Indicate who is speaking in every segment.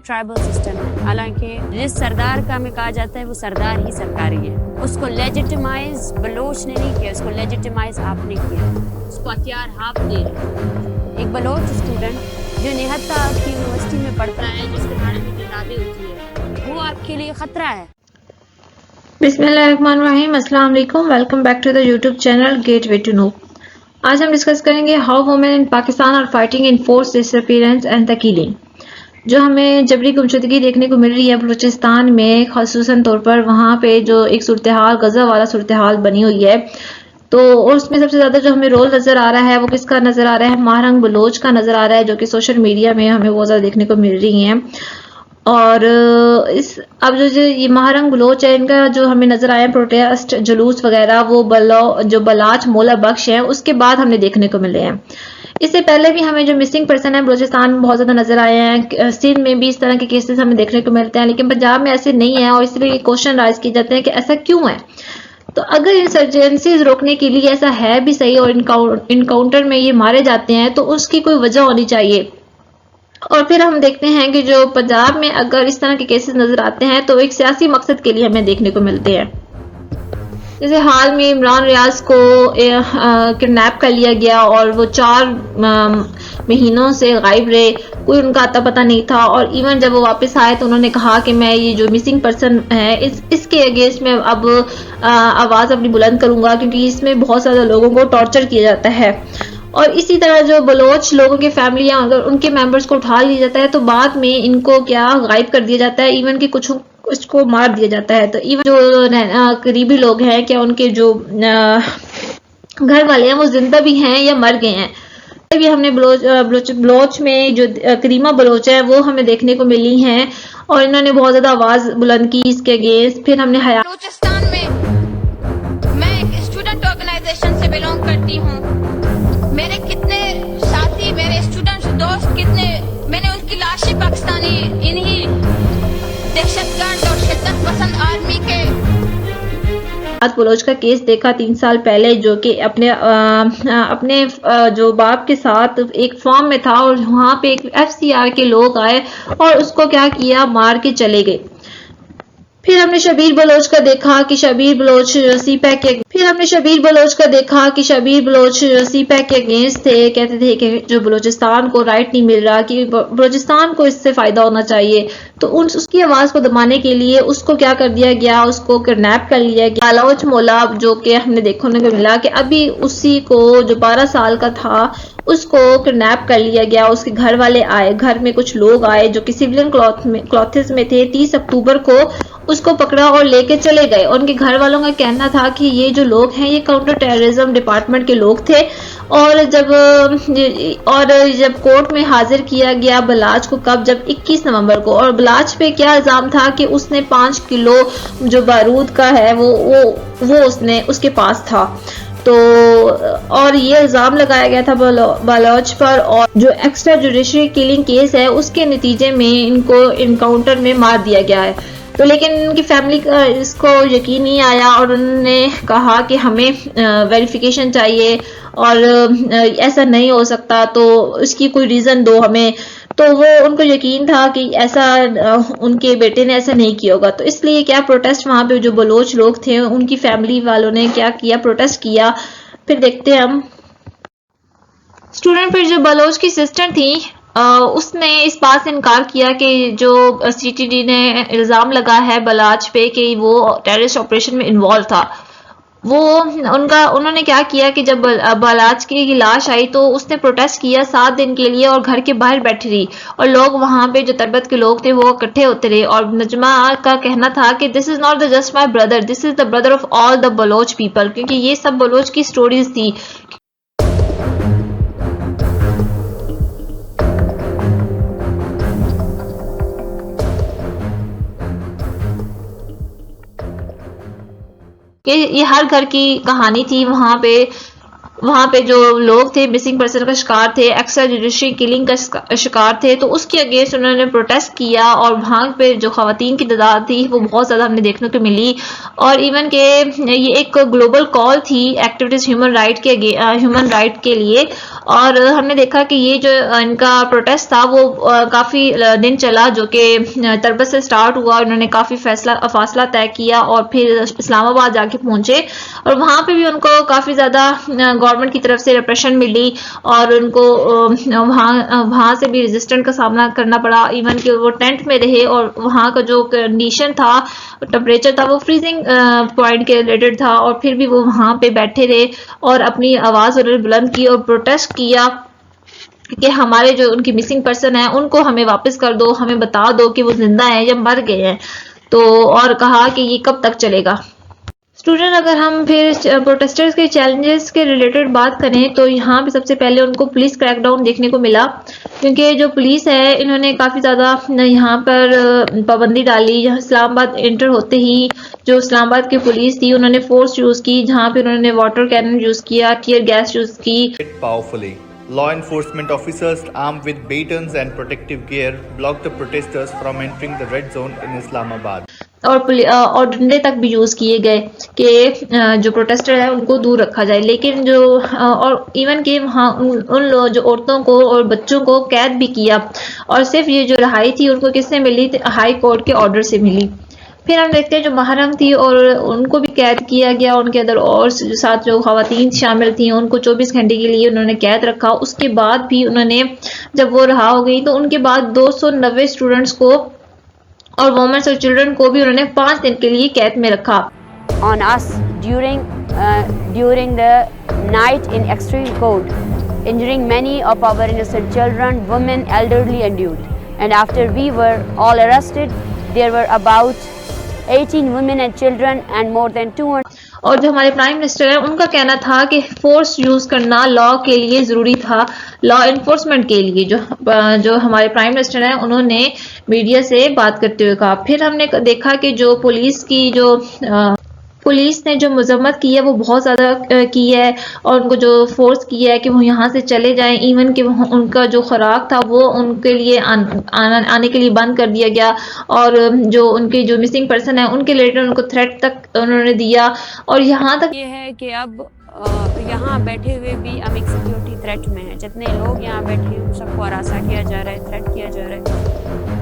Speaker 1: Tribal system है, हालांकि जिस सरदार का हमें कहा जाता है वो सरदार ही सरकारी है। उसको लेजिटिमाइज बलोच ने नहीं किया, उसको लेजिटिमाइज आपने किया, उसको हथियार आप दे रहे। एक बलोच स्टूडेंट जो निहत्ता की यूनिवर्सिटी में पढ़ता है, जिसके बारे में किताबें होती है, वो आपके लिए खतरा है।
Speaker 2: बिस्मिल्लाहिर्रहमानिर्रहीम, अस्सलाम वालेकुम, welcome back to the YouTube channel gateway to know. आज हम डिस्कस करेंगे how women in Pakistan are fighting enforced disappearance and the killing. जो हमें जबरी गुमशुदगी देखने को मिल रही है बलूचिस्तान में, खासूसन तौर पर वहाँ पे जो एक सूरत हाल गज़ा वाला सूरत हाल बनी हुई है, तो और उसमें सबसे ज़्यादा जो हमें रोल नज़र आ रहा है वो किसका नज़र आ रहा है? माहरंग बलोच का नज़र आ रहा है, जो कि सोशल मीडिया में हमें बहुत ज़्यादा देखने को मिल रही हैं। और इस अब जो ये माहरंग बलोच है, इनका जो हमें नजर आया प्रोटेस्ट जुलूस वगैरह, वो जो बलाच मोला बख्श है उसके बाद हमने देखने को मिले हैं। इससे पहले भी हमें जो मिसिंग पर्सन है बलूचिस्तान में बहुत ज्यादा नजर आए हैं, सिंध में भी इस तरह के केसेस हमें देखने को मिलते हैं, लेकिन पंजाब में ऐसे नहीं है। और इसलिए क्वेश्चन राइज किए जाते हैं कि ऐसा क्यों है। तो अगर इंसर्जेंसीज रोकने के लिए ऐसा है भी सही और इनकाउंटर में ये मारे जाते हैं तो उसकी कोई वजह होनी चाहिए। और फिर हम देखते हैं कि जो पंजाब में अगर इस तरह के केसेस नजर आते हैं तो एक सियासी मकसद के लिए हमें देखने को मिलते हैं। जैसे हाल में इमरान रियाज को किडनैप कर लिया गया और वो 4 महीनों से गायब रहे, कोई उनका अता पता नहीं था। और इवन जब वो वापस आए तो उन्होंने कहा कि मैं ये जो मिसिंग पर्सन है इसके अगेंस्ट में अब आवाज़ अपनी बुलंद करूंगा, क्योंकि इसमें बहुत ज़्यादा लोगों को टॉर्चर किया जाता है। और इसी तरह जो बलोच लोगों के फैमिलियां, अगर उनके मेंबर्स को उठा लिया जाता है तो बाद में इनको क्या गायब कर दिया जाता है, इवन कि कुछ इसको मार दिया जाता है। तो इवन जो करीबी लोग हैं, क्या उनके जो घर वाले हैं वो जिंदा भी हैं या मर गए हैं। भी हमने बलोच में जो करीमा बलोच है वो हमें देखने को मिली हैं और इन्होंने बहुत ज्यादा आवाज बुलंद की इसके अगेंस्ट। फिर हमने
Speaker 3: बलूचिस्तान में मैं एक स्टूडेंट ऑर्गेनाइजेशन से बिलोंग करती हूँ। मेरे कितने साथी, मेरे स्टूडेंट्स, दोस्त कितने, मैंने उनकी लाशें पाकिस्तानी इन्हीं दहशतगर्द और शिद्दत पसंद आर्मी के
Speaker 2: बलोच का केस देखा 3 साल पहले, जो कि अपने जो बाप के साथ एक फॉर्म में था और वहां पे एक FCR के लोग आए और उसको क्या किया, मार के चले गए। फिर हमने शबीर बलोच का देखा कि शबीर बलोच सीपैक के अगेंस्ट थे, कहते थे कि जो बलूचिस्तान को राइट नहीं मिल रहा, कि बलूचिस्तान को इससे फायदा होना चाहिए। तो उसकी आवाज को दबाने के लिए उसको क्या कर दिया गया, उसको किडनैप कर लिया गया। बलोच मोला, जो कि हमने देखने को मिला कि अभी उसी को जो 12 साल का था उसको किडनैप कर लिया गया। उसके घर वाले आए, घर में कुछ लोग आए जो कि सिविलियन क्लॉथेस में थे। 30 अक्टूबर को उसको पकड़ा और लेके चले गए। उनके घर वालों का कहना था कि ये जो लोग हैं ये काउंटर टेररिज्म डिपार्टमेंट के लोग थे। और जब कोर्ट में हाजिर किया गया बलाच को, कब, जब 21 नवंबर को। और बलाच पे क्या इल्जाम था कि उसने 5 किलो जो बारूद का है वो उसने उसके पास था। तो और ये इल्जाम लगाया गया था बलोच पर, और जो एक्स्ट्रा जुडिशरी किलिंग केस है उसके नतीजे में इनको इनकाउंटर में मार दिया गया है। तो लेकिन इनकी फैमिली का इसको यकीन नहीं आया और उन्होंने कहा कि हमें वेरिफिकेशन चाहिए और ऐसा नहीं हो सकता, तो इसकी कोई रीज़न दो हमें। तो वो उनको यकीन था कि ऐसा उनके बेटे ने ऐसा नहीं किया होगा। तो इसलिए क्या प्रोटेस्ट वहाँ पे जो बलोच लोग थे उनकी फैमिली वालों ने क्या किया, प्रोटेस्ट किया। फिर देखते हैं हम स्टूडेंट। फिर जो बलोच की सिस्टर थी उसने इस बात से इनकार किया कि जो CTD ने इल्ज़ाम लगा है बलाच पे कि वो टेररिस्ट ऑपरेशन में इन्वॉल्व था, वो उन्होंने क्या किया कि जब बलाच की लाश आई तो उसने प्रोटेस्ट किया 7 दिन के लिए और घर के बाहर बैठी रही। और लोग वहां पे जो तरबत के लोग थे वो इकट्ठे होते रहे। और नजमा का कहना था कि this is not just my brother, this is the brother of all the Baloch people, क्योंकि ये सब बलोच की स्टोरीज थी। कि ये हर घर की कहानी थी। वहां पे जो लोग थे मिसिंग पर्सन का शिकार थे, एक्स्ट्रा जुडिशरी किलिंग का शिकार थे, तो उसके अगेंस्ट उन्होंने प्रोटेस्ट किया। और वहां पे जो खवातीन की तादाद थी वो बहुत ज्यादा हमने देखने को मिली। और इवन के ये एक ग्लोबल कॉल थी एक्टिविटीज ह्यूमन राइट के लिए। और हमने देखा कि ये जो इनका प्रोटेस्ट था वो काफ़ी दिन चला, जो कि तरबत से स्टार्ट हुआ। उन्होंने काफ़ी फासला तय किया और फिर इस्लामाबाद जाके पहुंचे, और वहाँ पे भी उनको काफ़ी ज़्यादा गवर्नमेंट की तरफ से रिप्रेशन मिली, और उनको वहाँ से भी रेजिस्टेंट का सामना करना पड़ा। इवन कि वो टेंट में रहे, और वहाँ का जो कंडीशन था, टेम्परेचर था, वो फ्रीजिंग पॉइंट के रिलेटेड था, और फिर भी वो वहाँ पे बैठे रहे और अपनी आवाज़ उन्होंने बुलंद की और प्रोटेस्ट किया कि हमारे जो उनकी मिसिंग पर्सन है उनको हमें वापस कर दो, हमें बता दो कि वो जिंदा हैं या मर गए हैं। तो और कहा कि ये कब तक चलेगा। स्टूडेंट, अगर हम फिर प्रोटेस्टर्स के चैलेंजेस के रिलेटेड बात करें तो यहाँ पे सबसे पहले उनको पुलिस क्रैकडाउन देखने को मिला, क्योंकि जो पुलिस है इन्होंने काफ़ी ज़्यादा यहाँ पर पाबंदी डाली। इस्लामाबाद एंटर होते ही जो इस्लामाबाद की पुलिस थी उन्होंने फोर्स यूज़ की, जहाँ पे उन्होंने वाटर कैनन यूज़ किया, टीयर गैस यूज़ की।
Speaker 4: Powerfully. Law enforcement officers armed with batons and protective gear blocked the protesters from entering the red zone in Islamabad.
Speaker 2: और डंडे तक भी यूज़ किए गए कि जो प्रोटेस्टर है उनको दूर रखा जाए। लेकिन जो और इवन कि वहाँ उन जो औरतों को और बच्चों को कैद भी किया, और सिर्फ ये जो रिहाई थी उनको किससे मिली? हाई कोर्ट के ऑर्डर से मिली। फिर हम देखते हैं जो महरंग थी और उनको भी कैद किया गया, उनके अंदर और साथ जो खवातीन शामिल थी उनको 24 घंटे के लिए उन्होंने कैद रखा। उसके बाद भी उन्होंने, जब वो रहा हो गई, तो उनके बाद 290 स्टूडेंट्स को और वुमेन्स और चिल्ड्रन को भी उन्होंने 5 दिन के लिए कैद में रखा।
Speaker 1: On us during the night in extreme cold, injuring many of our innocent children, women, elderly and youth. And after we were all arrested, there were about 18 women and children and more than 200.
Speaker 2: और जो हमारे prime minister हैं उनका कहना था कि force use करना law के लिए ज़रूरी था, लॉ इन्फोर्समेंट के लिए। जो हमारे प्राइम मिनिस्टर हैं उन्होंने मीडिया से बात करते हुए कहा। फिर हमने देखा कि जो पुलिस ने जो मजम्मत की है वो बहुत ज़्यादा की है, और उनको जो फोर्स किया है कि वो यहाँ से चले जाएं। इवन कि उनका जो खुराक था वो उनके लिए आने के लिए बंद कर दिया गया, और जो उनके जो मिसिंग पर्सन है उनके रिलेटेड उनको थ्रेट तक उन्होंने दिया। और यहाँ तक
Speaker 1: ये है कि अब यहाँ बैठे हुए भी हम एक सिक्योरिटी थ्रेट में हैं। जितने लोग यहाँ बैठे हैं सबको हरासा किया जा रहा है, थ्रेट किया जा रहा है।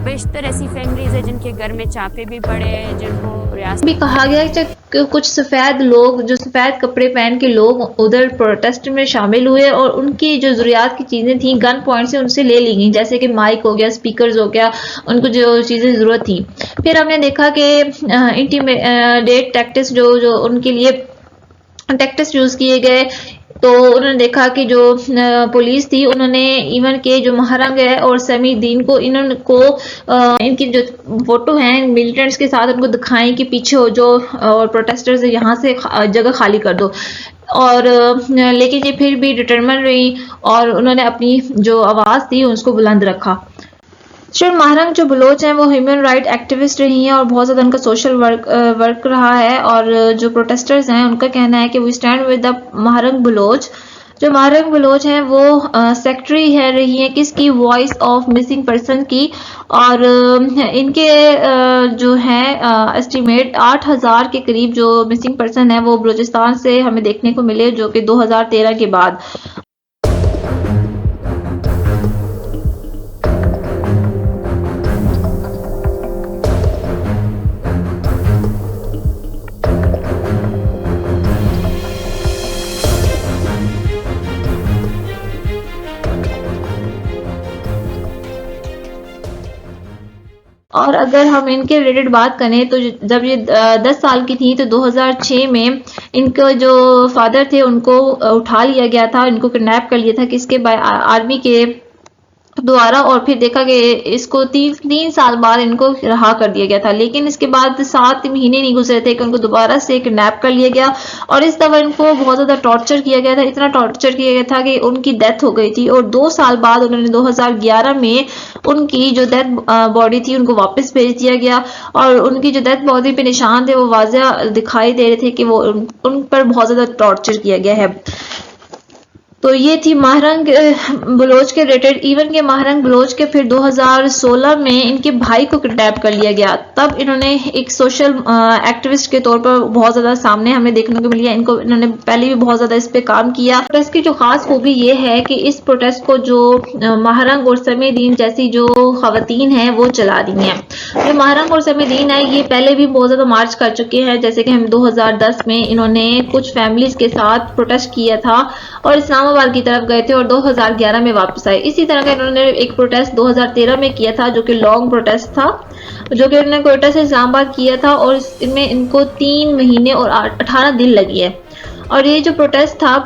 Speaker 1: बेशतर ऐसी फैमिलीज है जिनके घर में चापे भी पड़े हैं, जिनको रियासत
Speaker 2: भी कहा गया कि कुछ सफ़ेद लोग, जो सफ़ेद कपड़े पहन के लोग उधर प्रोटेस्ट में शामिल हुए, और उनकी जो ज़रूरियात की चीज़ें थी गन पॉइंट से उनसे ले ली गई, जैसे कि माइक हो गया, स्पीकर्स हो गया, उनको जो चीज़ें ज़रूरत थी। फिर हमने देखा कि इंटीमिडेट टैक्टिक्स जो उनके लिए टैक्टिक्स यूज़ किए गए। तो उन्होंने देखा कि जो पुलिस थी उन्होंने इवन के जो महरंग है और समीदीन को इनकी जो फोटो हैं मिलिटेंट्स के साथ उनको दिखाएं कि पीछे हो जो और प्रोटेस्टर्स यहाँ से जगह खाली कर दो। और लेकिन ये फिर भी डिटरमिन रही और उन्होंने अपनी जो आवाज़ थी उसको बुलंद रखा। स्टूडेंट, महरंग जो बलोच हैं वो ह्यूमन राइट एक्टिविस्ट रही हैं और बहुत ज़्यादा उनका सोशल वर्क रहा है। और जो प्रोटेस्टर्स हैं उनका कहना है कि we stand with the Mahrang Baloch. जो महरंग बलोच हैं वो सेक्रेटरी है रही हैं किसकी? वॉइस ऑफ मिसिंग पर्सन की। और इनके जो हैं एस्टिमेट 8000 के करीब जो मिसिंग पर्सन है वो बलूचिस्तान से हमें देखने को मिले, जो कि 2013 के बाद। और अगर हम इनके रिलेटेड बात करें तो जब ये 10 साल की थी तो 2006 में इनका जो फादर थे उनको उठा लिया गया था, इनको किडनैप कर लिया था किसके आर्मी के द्वारा। और फिर देखा कि इसको 3 साल बाद इनको रहा कर दिया गया था। लेकिन इसके बाद 7 महीने नहीं गुजरे थे कि उनको दोबारा से किडनैप कर लिया गया, और इस दफ़ा इनको बहुत ज़्यादा टॉर्चर किया गया था। इतना टॉर्चर किया गया था कि उनकी डेथ हो गई थी। और 2 साल बाद उन्होंने 2011 में उनकी जो डेथ बॉडी थी उनको वापस भेज दिया गया, और उनकी जो डेथ बॉडी पे निशान थे वो वाज़ेह दिखाई दे रहे थे कि वो उन पर बहुत ज़्यादा टॉर्चर किया गया है। तो ये थी महारंग बलोच के रिलेटेड। इवन के महारंग बलोच के फिर 2016 में इनके भाई को किडनैप कर लिया गया। तब इन्होंने एक सोशल एक्टिविस्ट के तौर पर बहुत ज्यादा सामने हमें देखने को मिली है। इन्होंने पहले भी बहुत ज्यादा इस पे काम किया। प्रोटेस्ट की जो खास खूबी ये है कि इस प्रोटेस्ट को जो महारंग और समीदीन जैसी जो खवातीन है वो चला रही हैं। जो महारंग और समीदीन है ये पहले भी बहुत ज्यादा मार्च कर चुके हैं। जैसे कि हम 2010 में इन्होंने कुछ फैमिलीज के साथ प्रोटेस्ट किया था और इस्लामाबाद की तरफ गए थे और 2011 में वापस आए। इसी तरह का इन्होंने एक प्रोटेस्ट 2013 में किया था जो कि लॉन्ग प्रोटेस्ट था, जो कि इन्होंने कोयटा से इस्लामाबाद किया था और इसमें इनको 3 महीने और 18 दिन लगी है। और ये जो प्रोटेस्ट था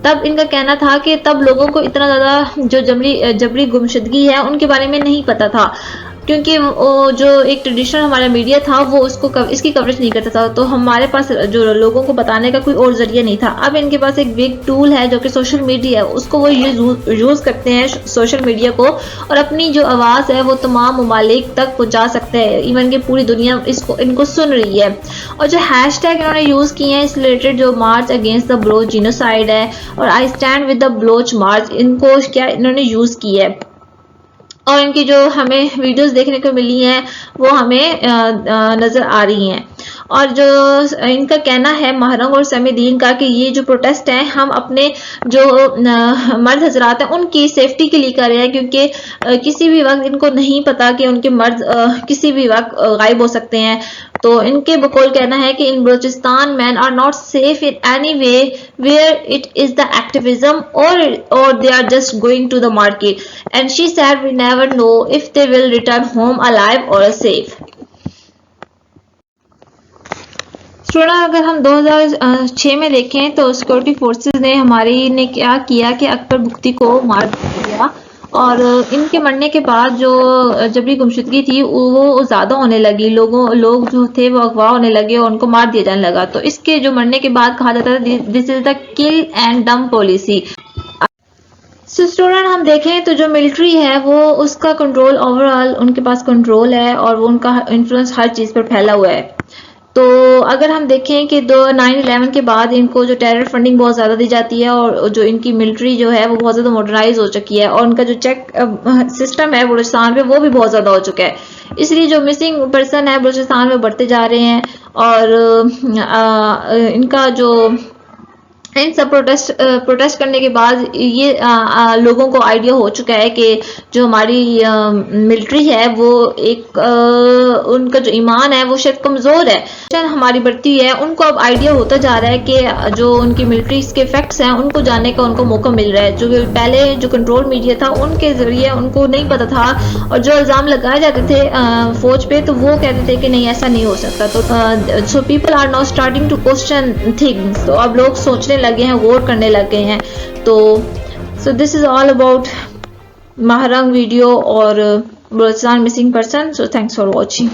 Speaker 2: तब इनका कहना था कि तब लोगों को इतना ज्यादा जो जबरी गुमशुदगी है उनके बारे में नहीं पता था, क्योंकि वो जो एक ट्रेडिशनल हमारा मीडिया था वो इसकी कवरेज नहीं करता था। तो हमारे पास जो लोगों को बताने का कोई और जरिया नहीं था। अब इनके पास एक बिग टूल है जो कि सोशल मीडिया है, उसको वो यूज करते हैं सोशल मीडिया को, और अपनी जो आवाज़ है वो तमाम ममालिक तक पहुंचा सकते हैं। इवन कि पूरी दुनिया इनको सुन रही है। और जो हैशटैग इन्होंने यूज़ किए हैं इस रिलेटेड, जो march against the Baloch genocide है और I stand with the Baloch march, इनको क्या इन्होंने यूज़ किया है। और इनकी जो हमें वीडियोस देखने को मिली हैं वो हमें नज़र आ रही हैं। और जो इनका कहना है महारंग और समीदीन का कि ये जो प्रोटेस्ट है हम अपने जो मर्द हजरात हैं उनकी सेफ्टी के लिए कर रहे हैं, क्योंकि किसी भी वक्त इनको नहीं पता कि उनके मर्द किसी भी वक्त गायब हो सकते हैं। तो इनके बकौल कहना है कि in Balochistan man are not safe in any way where it is the activism और they are just going to the market, and she said we never know if they will return home alive और safe. Student, अगर हम 2006 में देखें तो security forces ने क्या किया कि अकबर बुख्ती को मार दिया, और इनके मरने के बाद जो जबरी गुमशुदगी थी वो ज़्यादा होने लगी। लोग जो थे वो अगवा होने लगे और उनको मार दिया जाने लगा। तो इसके जो मरने के बाद कहा जाता था this is the kill and डम पॉलिसी। सो स्टूडेंट, हम देखें तो जो मिलिट्री है वो उसका कंट्रोल ओवरऑल उनके पास कंट्रोल है और वो उनका इन्फ्लुएंस हर चीज़ पर फैला हुआ है। तो अगर हम देखें कि 9/11 के बाद इनको जो टेरर फंडिंग बहुत ज़्यादा दी जाती है और जो इनकी मिलिट्री जो है वो बहुत ज़्यादा मॉडर्नाइज हो चुकी है, और उनका जो चेक सिस्टम है बलूचिस्तान पे वो भी बहुत ज़्यादा हो चुका है। इसलिए जो मिसिंग पर्सन है बलूचिस्तान में बढ़ते जा रहे हैं। और इनका जो इन सब प्रोटेस्ट करने के बाद ये लोगों को आइडिया हो चुका है कि जो हमारी मिलिट्री है वो एक उनका जो ईमान है वो शायद कमज़ोर है, हमारी बढ़ती है। उनको अब आइडिया होता जा रहा है कि जो उनकी मिलिट्री के फैक्ट्स हैं उनको जानने का उनको मौका मिल रहा है। जो पहले जो कंट्रोल मीडिया था उनके ज़रिए उनको नहीं पता था, और जो इल्ज़ाम लगाए जाते थे फौज पे तो वो कहते थे कि नहीं ऐसा नहीं हो सकता। तो so people are now starting to question things. तो अब लोग सोचने लगे हैं, गौर करने लगे हैं। तो so this is all about Mahrang video और Balochistan missing person. So thanks for watching.